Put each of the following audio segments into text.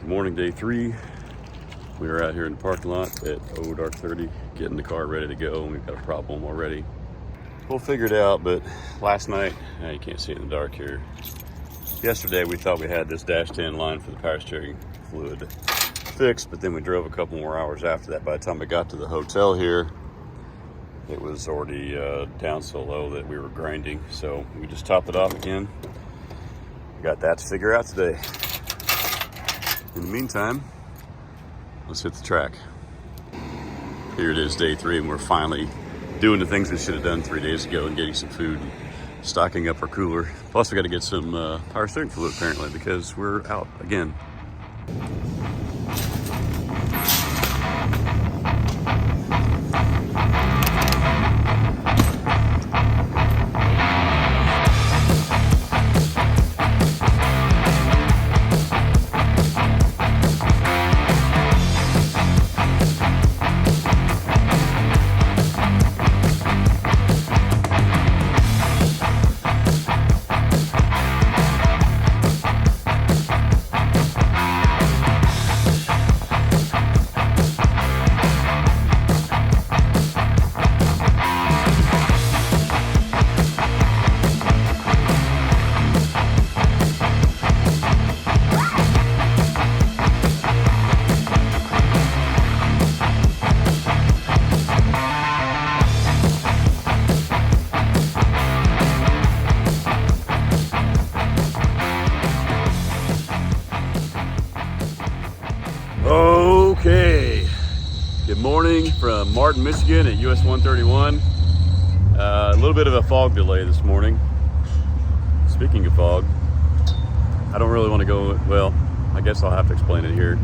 Good morning, day 3. We are out here in the parking lot at dark 30, getting the car ready to go, and we've got a problem already. We'll figure it out, but last night, you can't see it in the dark here. Yesterday, we thought we had this dash 10 line for the power steering fluid fixed, but then we drove a couple more hours after that. By the time we got to the hotel here, it was already down so low that we were grinding. So we just topped it off again. We got that to figure out today. In the meantime, let's hit the track. Here it is, day 3, and we're finally doing the things we should have done 3 days ago and getting some food and stocking up our cooler. Plus, we got to get some power steering fluid apparently because we're out again. Okay, good morning from Martin, Michigan at US 131. A little bit of a fog delay this morning. Speaking of fog, I don't really want to go, well, I guess I'll have to explain it here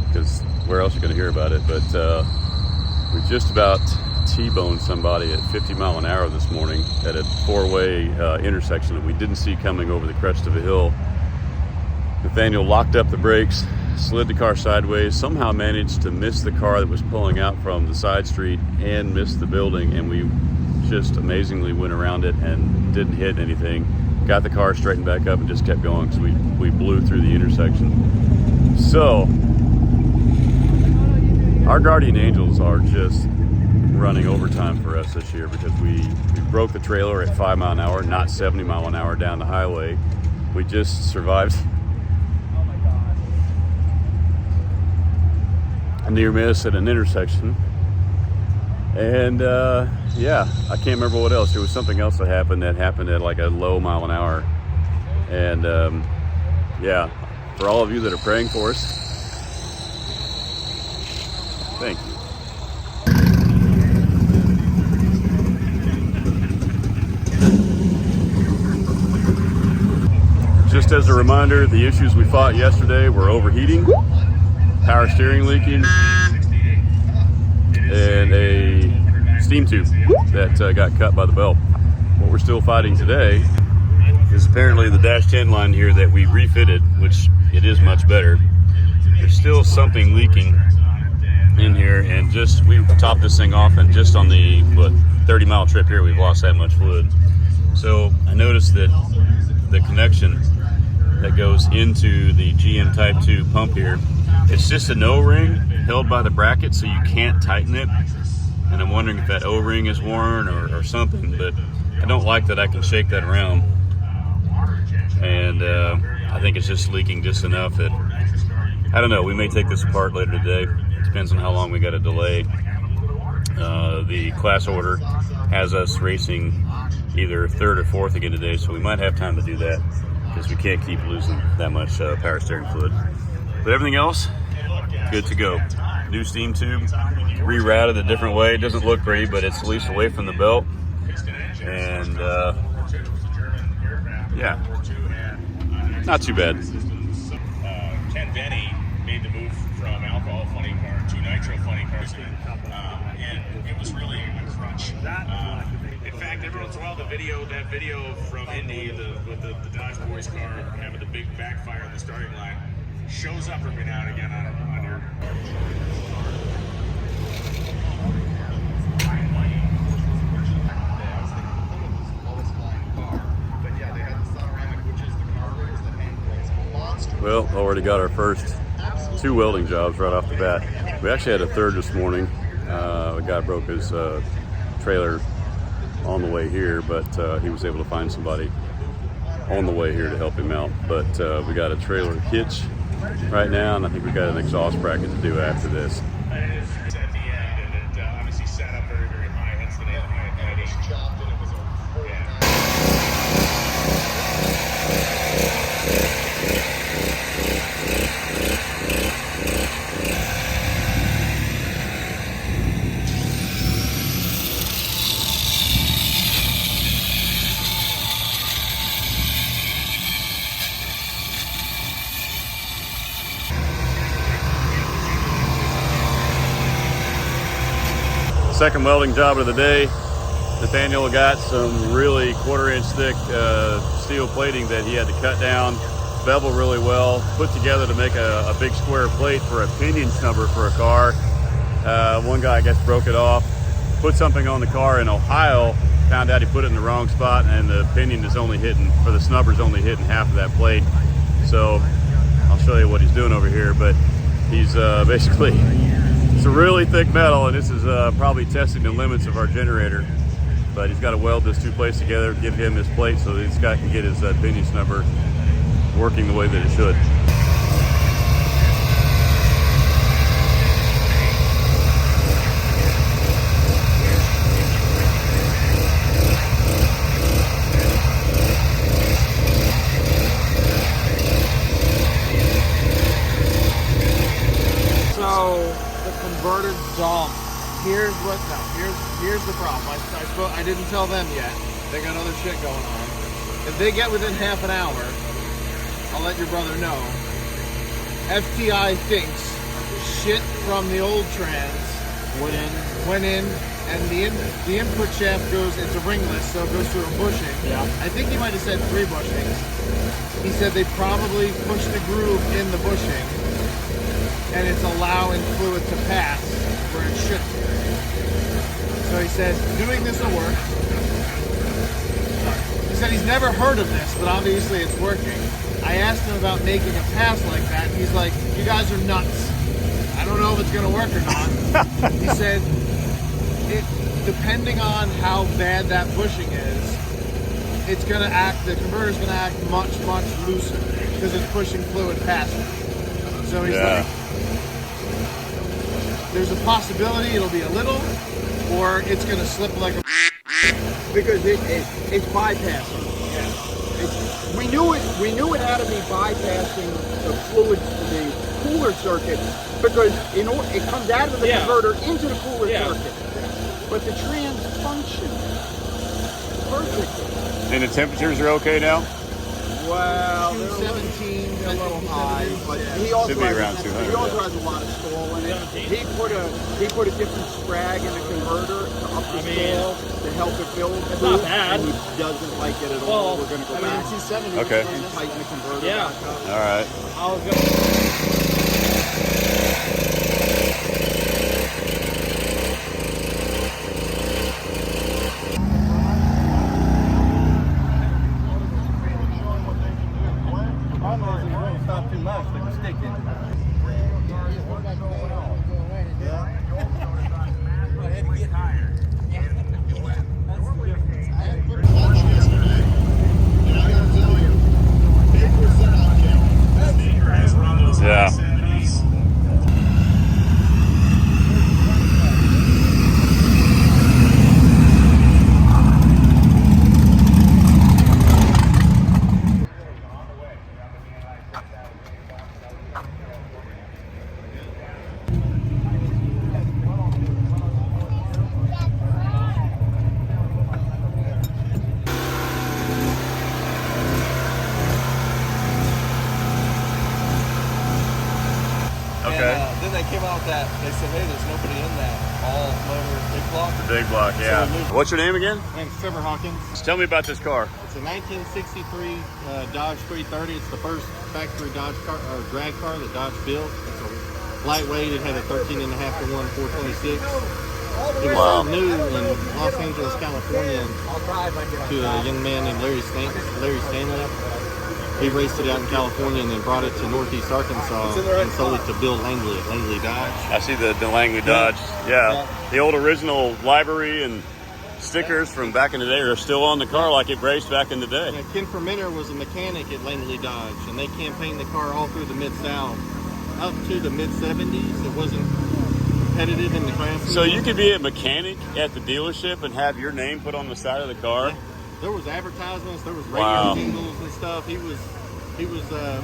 because where else are you going to hear about it, but we just about T-boned somebody at 50 mile an hour this morning at a 4-way intersection that we didn't see coming over the crest of a hill. Nathaniel locked up the brakes, slid the car sideways, somehow managed to miss the car that was pulling out from the side street and missed the building, and we just amazingly went around it and didn't hit anything. Got the car straightened back up and just kept going because we blew through the intersection. So our guardian angels are just running overtime for us this year because we broke the trailer at 5 mile an hour, not 70 mile an hour down the highway. We just survived a near miss at an intersection, and yeah, I can't remember what else. There was something else that happened at like a low mile an hour, and yeah, for all of you that are praying for us, thank you. Just as a reminder, the issues we fought yesterday were overheating, power steering leaking, and a steam tube that got cut by the belt. What we're still fighting today is apparently the dash 10 line here that we refitted, which it is much better. There's still something leaking in here, and we topped this thing off, and just on the 30-mile trip here, we've lost that much fluid. So I noticed that the connection that goes into the GM Type 2 pump here, it's just an O-ring held by the bracket, so you can't tighten it. And I'm wondering if that O-ring is worn or something, but I don't like that I can shake that around. And I think it's just leaking just enough that, I don't know, we may take this apart later today. It depends on how long we got to delay. The class order has us racing either 3rd or 4th again today, so we might have time to do that because we can't keep losing that much power steering fluid. But everything else, good to go. New steam tube, rerouted a different way. It doesn't look pretty, but it's at least away from the belt. And yeah, not too bad. Ken Benny made the move from alcohol funny car to nitro funny cars, and it was really a crunch. In fact, every once in a while, that video from Indy with the Dodge Boys car having the big backfire on the starting line shows up every now and again on your. Well, already got our first 2 welding jobs right off the bat. We actually had a third this morning. A guy broke his trailer on the way here, but he was able to find somebody on the way here to help him out. But we got a trailer hitch right now, and I think we got an exhaust bracket to do after this. At the end, and it obviously sat up very, very high. Hence the name high and heavy. Chopped, and it was Second welding job of the day. Nathaniel got some really 1/4 inch thick steel plating that he had to cut down, bevel really well, put together to make a big square plate for a pinion snubber for a car. One guy, I guess, broke it off, put something on the car in Ohio, found out he put it in the wrong spot, and the pinion is only hitting, for the snubber's only hitting half of that plate. So I'll show you what he's doing over here, but he's basically, it's a really thick metal, and this is probably testing the limits of our generator. But he's got to weld this 2 plates together, give him this plate so this guy can get his pinion snubber working the way that it should. So the converter dump. Here's the problem. I didn't tell them yet. They got other shit going on. If they get within half an hour, I'll let your brother know. FTI thinks shit from the old trans went in, and the input shaft goes, it's a ringless, so it goes through a bushing. Yeah. I think he might have said 3 bushings. He said they probably pushed the groove in the bushing, and it's allowing fluid to pass where it should be. So he said, doing this will work. He said he's never heard of this, but obviously it's working. I asked him about making a pass like that, and he's like, you guys are nuts. I don't know if it's going to work or not. He said, depending on how bad that bushing is, it's going to act, the converter's going to act much, much looser because it's pushing fluid past it. So he's like, there's a possibility it'll be a little, or it's going to slip like a because it's bypassing. yeah. We knew it had to be bypassing the fluids to the cooler circuit because it comes out of the converter into the cooler circuit. But the trans functions perfectly. And the temperatures are okay now? Well, 217, they're a little high, but he Should also be around 200. He also has a lot of stall in it. He put a different sprag in the converter to up the stall to help it build. It's not bad. And he doesn't like it at all. We're going to go back 270. Okay. and tighten the converter Yeah. back up. All right. I was gonna. Stop too much, but stick it. Yeah. Then they came out that they said, hey, there's nobody in that all motor big block. The big block, yeah. What's your name again? My name's Trevor Hawkins. Tell me about this car. It's a 1963 Dodge 330. It's the first factory Dodge car or drag car that Dodge built. It's a lightweight. It had a 13.5 to 1 426. It was sold new in Los Angeles, California, to a young man named Larry Stanley. He raced it out in California and then brought it to Northeast Arkansas and sold it to Bill Langley at Langley Dodge. I see the Langley Dodge. Yeah. The old original livery and stickers from back in the day are still on the car like it raced back in the day. Yeah, Ken Fermenter was a mechanic at Langley Dodge, and they campaigned the car all through the Mid-South up to the mid-70s. It wasn't competitive in the class. So you could be a mechanic at the dealership and have your name put on the side of the car? Yeah. There was advertisements, there was radio jingles and stuff. He was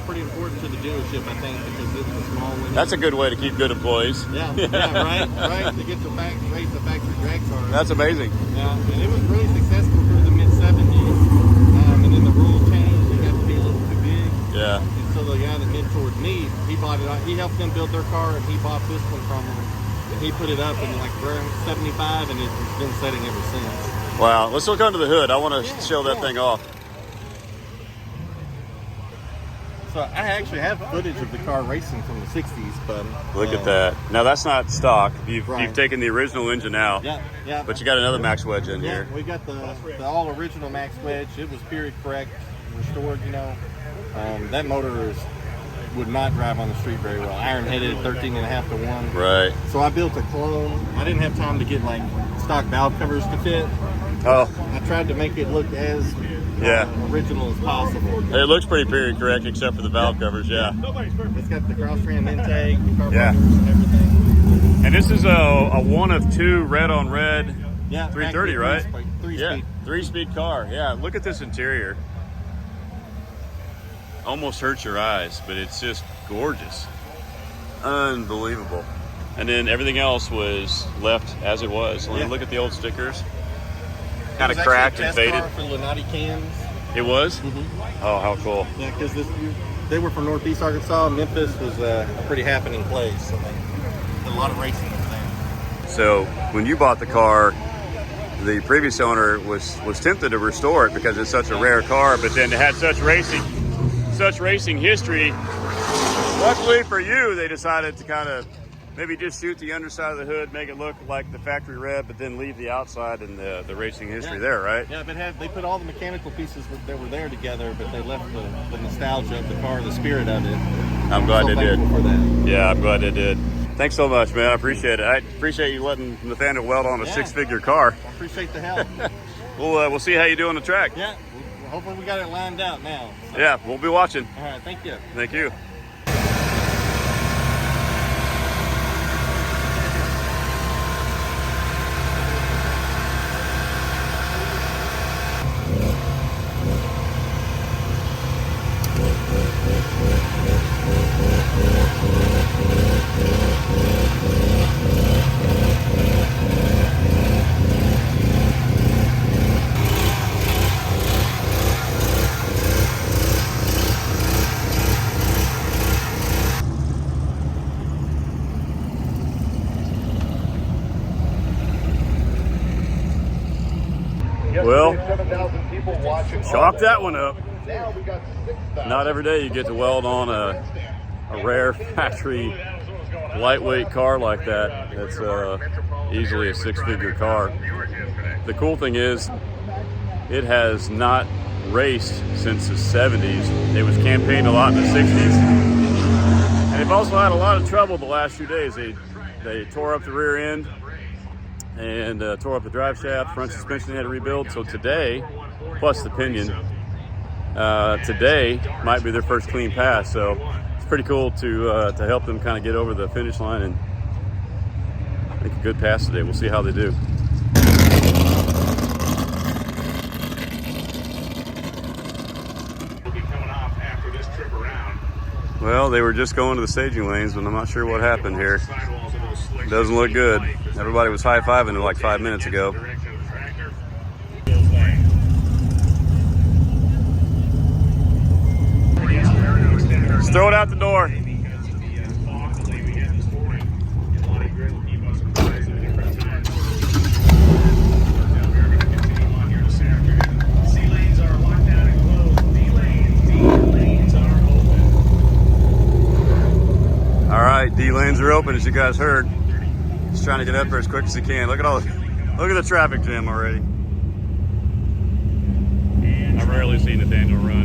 pretty important to the dealership, I think, because it was a small window. That's a good way to keep good employees. Yeah, right. To get the race the factory drag cars. That's amazing. Yeah, and it was really successful through the mid-70s. And then the rules changed. It got to be a little too big. Yeah. And so the guy that mentored me, he bought it. He helped them build their car, and he bought this one from them. And he put it up in like around 75, and it's been setting ever since. Wow. Let's look under the hood. I want to show that thing off. So I actually have footage of the car racing from the 60s, but look at that. Now that's not stock. You've taken the original engine out. Yeah. But you got another Max wedge in here. We got the all original Max wedge. It was period correct, restored. That motor would not drive on the street very well. Iron headed, 13.5 to 1. Right. So I built a clone. I didn't have time to get like stock valve covers to fit. Oh. I tried to make it look as original as possible. It looks pretty period correct except for the valve covers, yeah. It's got the cross ram intake, the carburetors, everything. And this is a one of two red on red 330, right? Three-speed. 3-speed car. Yeah, look at this interior. Almost hurts your eyes, but it's just gorgeous. Unbelievable. And then everything else was left as it was. Look at the old stickers. Kind of cracked and faded. For Lenati cans. It was? Oh, how cool. Yeah, because they were from Northeast Arkansas. Memphis was a pretty happening place. So a lot of racing was there. So when you bought the car, the previous owner was tempted to restore it because it's such a rare car, but then it had such racing history. Luckily for you, they decided to kind of maybe just shoot the underside of the hood, make it look like the factory red, but then leave the outside and the racing history there, right? Yeah, but they put all the mechanical pieces that were there together, but they left the nostalgia of the car, the spirit of it. I'm glad they did. For that. Yeah, I'm glad they did. Thanks so much, man. I appreciate it. I appreciate you letting Nathaniel weld on a six-figure car. I appreciate the help. We'll see how you do on the track. Yeah, hopefully we got it lined out now. So. Yeah, we'll be watching. All right, thank you. Thank you. Well, chalk that one up. Not every day you get to weld on a rare factory lightweight car like that. That's easily a six-figure car. The cool thing is it has not raced since the 70s. It was campaigned a lot in the 60s. And they've also had a lot of trouble the last few days. They tore up the rear end and tore up the drive shaft, front suspension they had to rebuild. So today, plus the pinion, today might be their first clean pass. So it's pretty cool to help them kind of get over the finish line and make a good pass today. We'll see how they do. We'll be coming off after this trip around. Well, they were just going to the staging lanes, but I'm not sure what happened here. Doesn't look good. Everybody was high-fiving it like 5 minutes ago. Let's throw it out the door. All right, D lanes are open, as you guys heard. Just trying to get up there as quick as he can. Look at the traffic jam already. All rarely see Nathaniel run.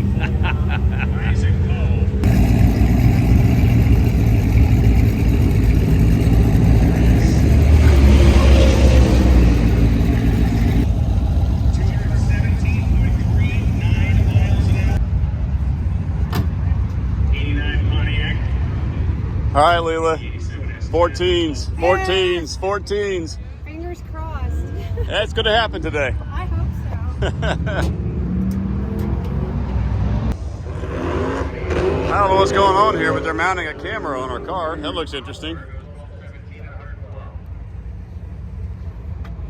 All right, Leela. 14s, 14s, 14s. Fingers crossed. That's going to happen today. I hope so. I don't know what's going on here, but they're mounting a camera on our car. That looks interesting.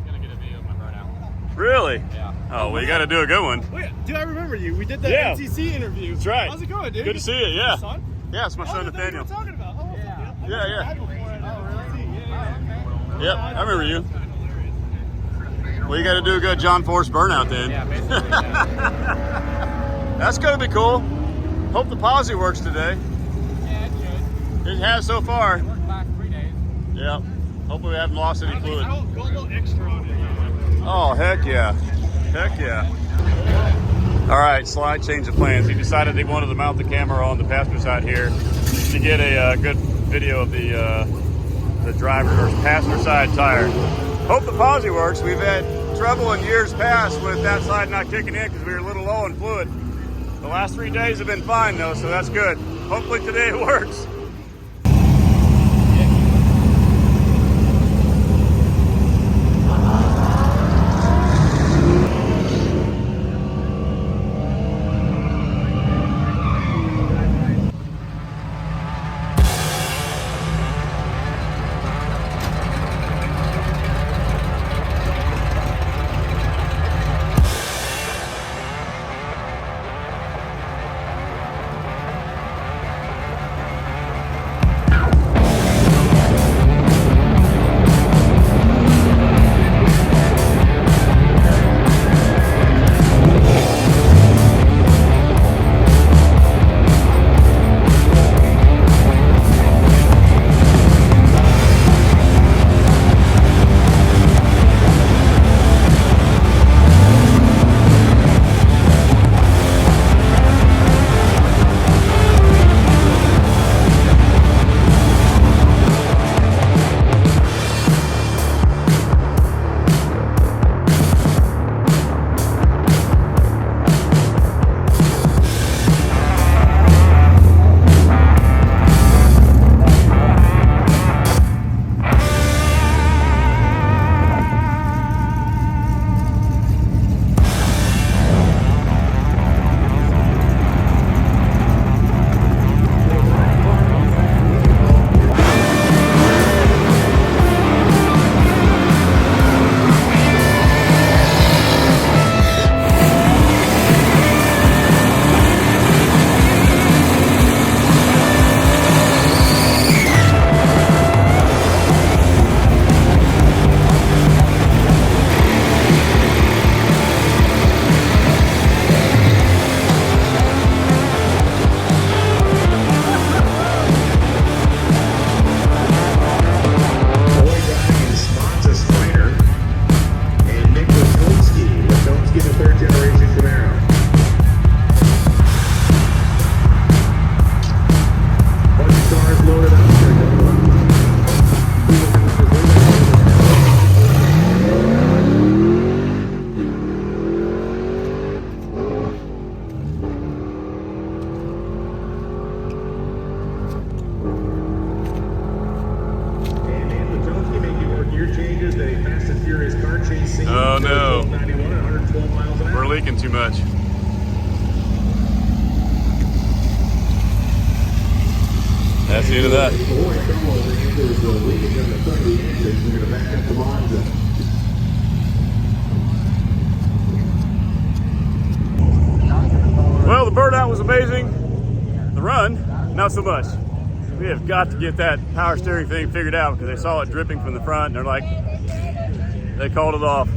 Gonna get a video of my burnout. Really? Yeah. Oh, well, you got to do a good one. Wait, dude, I remember you. We did that Yeah. NTC interview. That's right. How's it going, dude? Good to see you, yeah. Your son? Yeah, it's my son Oh, Nathaniel. that's what we're talking about. Oh, Yeah, yeah. Oh, really? Yep, I remember you. Well, you got to do a good John Force burnout then. Yeah, basically. Yeah. That's going to be cool. Hope the posi works today. Yeah, it should. It has so far. It worked last 3 days. Yeah. Hopefully we haven't lost any fluid. Go a little extra on it. Oh, heck yeah. Heck yeah. All right, Sly changed the plans. He decided he wanted to mount the camera on the passenger side here to get a good video of the driver or passenger side tire. Hope the posi works. We've had trouble in years past with that side not kicking in because we were a little low on fluid. The last 3 days have been fine though, so that's good. Hopefully today it works. Oh no, we're leaking too much. That's the end of that. Well, the burnout was amazing. The run, not so much. We have got to get that power steering thing figured out because they saw it dripping from the front and they're like, they called it off.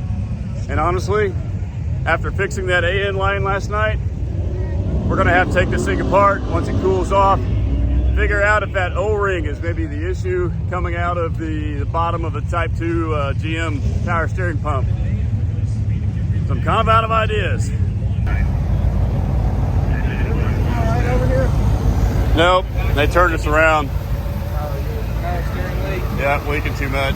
And honestly, after fixing that AN line last night, we're gonna have to take this thing apart once it cools off, figure out if that O-ring is maybe the issue coming out of the bottom of the Type 2 GM power steering pump. So I'm kind of out of ideas. Nope, they turned us around. Power steering leak. Yeah, leaking too much.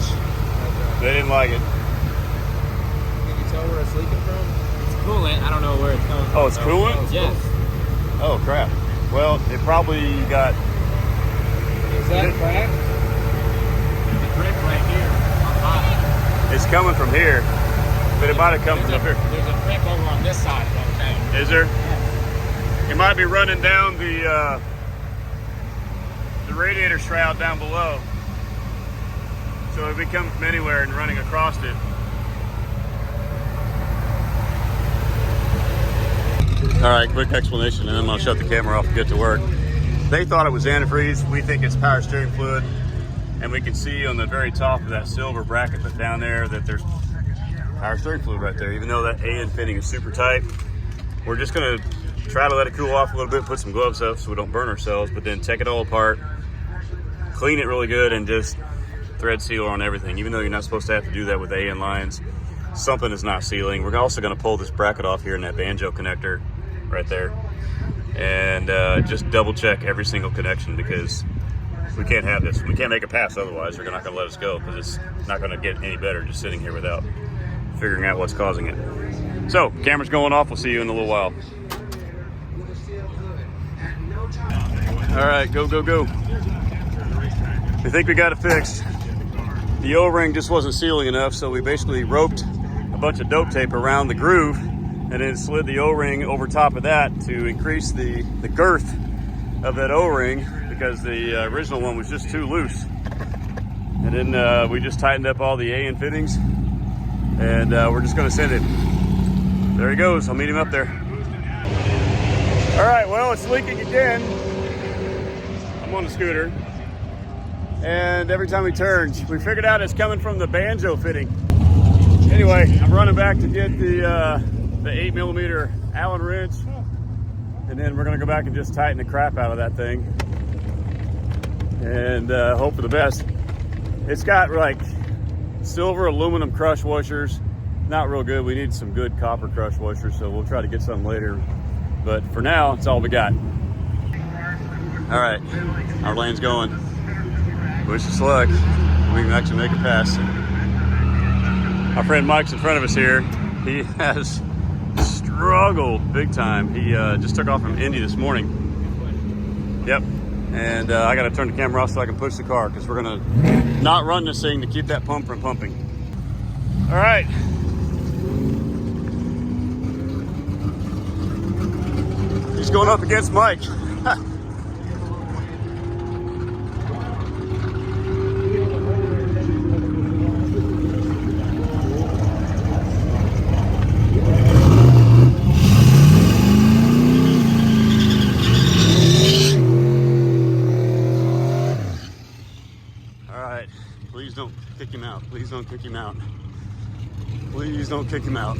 They didn't like it. Can you tell where it's leaking from? It's coolant. I don't know where it's coming from. Oh, it's coolant? Yes. Oh, crap. Well, it probably got... Is that cracked? The grip right here on bottom. It's coming from here, but it might have come from up here. There's a grip over on this side of the tank. Is there? It might be running down the radiator shroud down below. So if it comes from anywhere and running across it. All right, quick explanation, and then I'll shut the camera off and get to work. They thought it was antifreeze. We think it's power steering fluid. And we can see on the very top of that silver bracket that's down there that there's power steering fluid right there. Even though that AN fitting is super tight, we're just gonna try to let it cool off a little bit, put some gloves up so we don't burn ourselves, but then take it all apart, clean it really good, and just thread sealer on everything. Even though you're not supposed to have to do that with AN lines, something is not sealing. We're also gonna pull this bracket off here in that banjo connector right there, and just double check every single connection, because we can't have this. We can't make it pass otherwise. They're not gonna let us go, because it's not gonna get any better just sitting here without figuring out what's causing it. So, camera's going off. We'll see you in a little while. All right, go, go, go. We think we got it fixed. The O-ring just wasn't sealing enough, so we basically roped a bunch of dope tape around the groove and then slid the O-ring over top of that to increase the girth of that O-ring, because the original one was just too loose. And then we just tightened up all the AN fittings, and we're just gonna send it. There he goes, I'll meet him up there. All right, well, it's leaking again. I'm on the scooter, and every time he turns, we figured out it's coming from the banjo fitting. Anyway, I'm running back to get the 8mm Allen wrench, and then we're gonna go back and just tighten the crap out of that thing and hope for the best. It's got like silver aluminum crush washers, not real good. We need some good copper crush washers, so we'll try to get some later, but for now, it's all we got. All right, our lane's going. Wish us luck. We can actually make it pass. Our friend Mike's in front of us here. He has struggled big time. He just took off from Indy this morning. Yep. And I got to turn the camera off so I can push the car, because we're going to not run this thing to keep that pump from pumping. All right. He's going up against Mike. Please don't kick him out. Please don't kick him out. Please don't kick him out.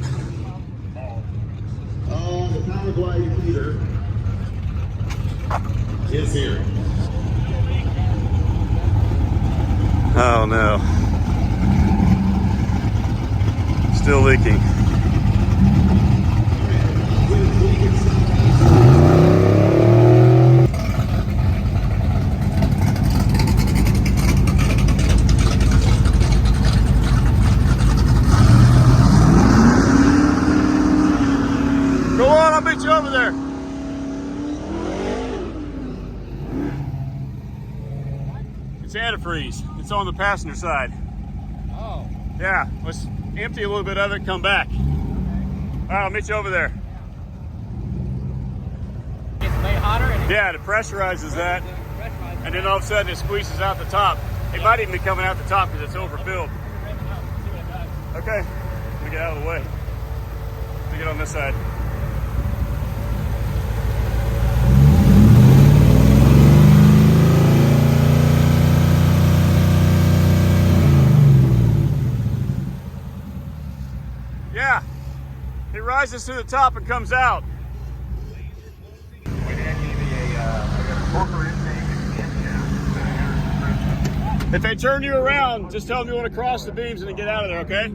The power glide leader is here. Oh no. Still leaking. I'll meet you over there. It's antifreeze. It's on the passenger side. Oh. Yeah, let's empty a little bit of it and come back. All right, I'll meet you over there. It's way hotter and Yeah, it pressurizes that, and then all of a sudden it squeezes out the top. It might even be coming out the top because it's overfilled. Okay, let me get out of the way. Let me get on this side. Yeah, it rises to the top and comes out. If they turn you around, just tell them you want to cross the beams and then get out of there, okay?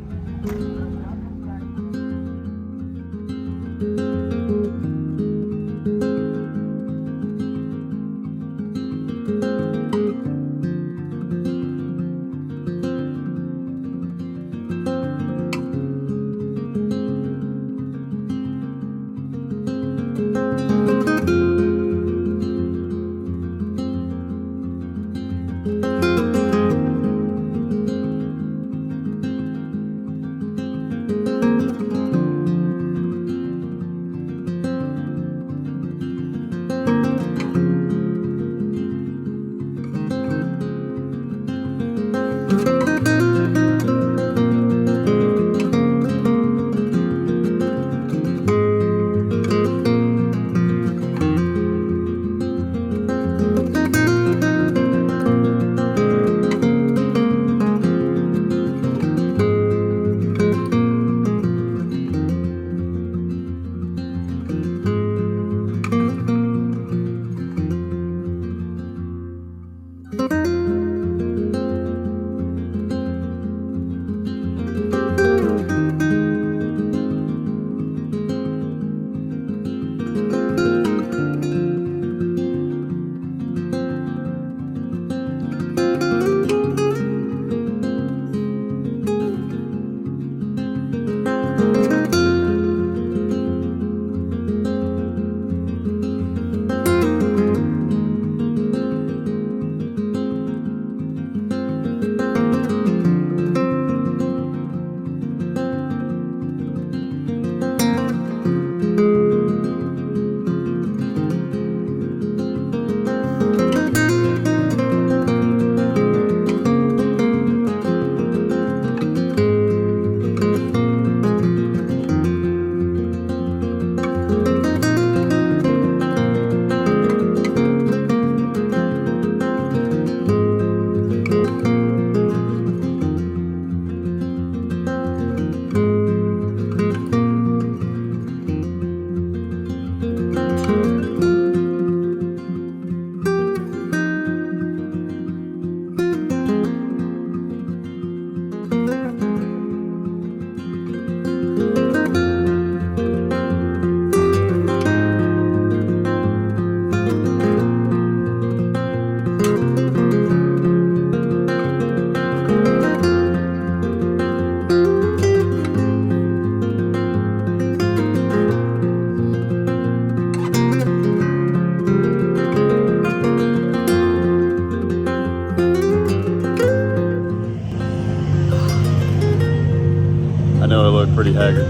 look pretty haggard.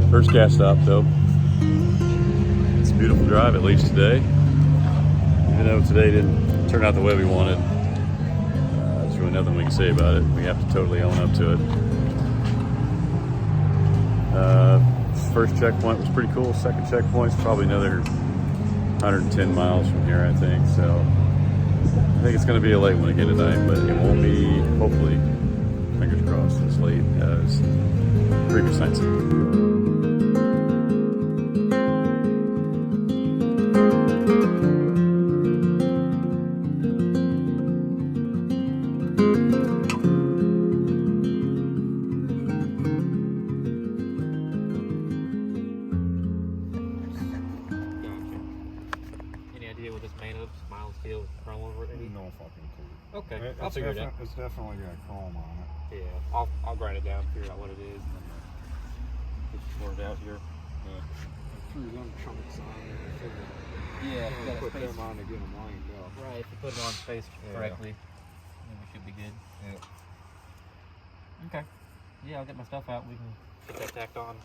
First gas stop though. It's a beautiful drive, at least today. Even though today didn't turn out the way we wanted, there's really nothing we can say about it. We have to totally own up to it. First checkpoint was pretty cool. Second checkpoint's probably another 110 miles from here, I think. So I think it's going to be a late one again tonight, but it won't be, hopefully, fingers crossed, as late as previous nights. What this made of, smile steel, chrome over it? Maybe? No fucking clue. Okay, I'll figure it out. It's definitely got chrome on it. Yeah, I'll grind it down, figure out what it is, and then get you sorted out here. I threw them chunks on there. I figured Yeah, if you got a put space. them on to get them lined up. Right, if you put them on space correctly, then we should be good. Yeah. Okay. Yeah, I'll get my stuff out. We can get that tacked on.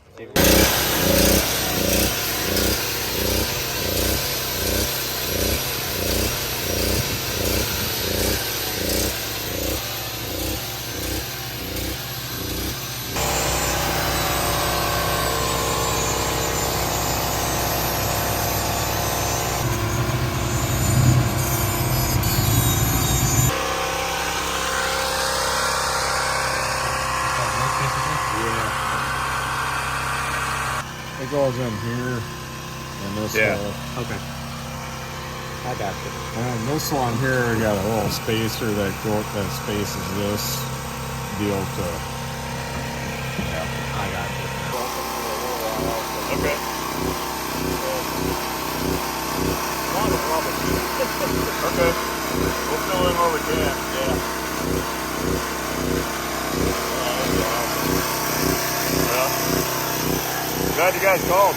It goes in here, and this. Okay. I got you. And this one here got a little spacer that spaces this deal to. Yeah, I got you. Okay. Okay. We'll fill in where we can. Yeah. Well, glad you guys called.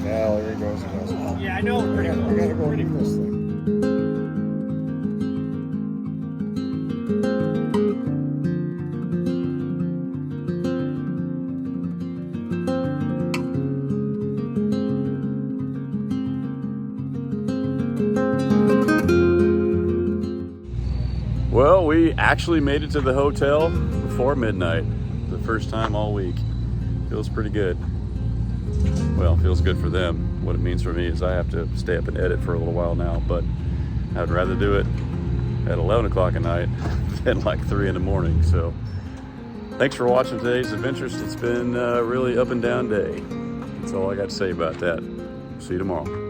Yeah, there it goes. Yeah, I know. Pretty I gotta go get this thing. Well, we actually made it to the hotel before midnight. The first time all week. Feels pretty good. Well, feels good for them. What it means for me is I have to stay up and edit for a little while now, but I'd rather do it at 11 o'clock at night than like 3 in the morning. So thanks for watching today's adventures. It's been a really up and down day. That's all I got to say about that. See you tomorrow.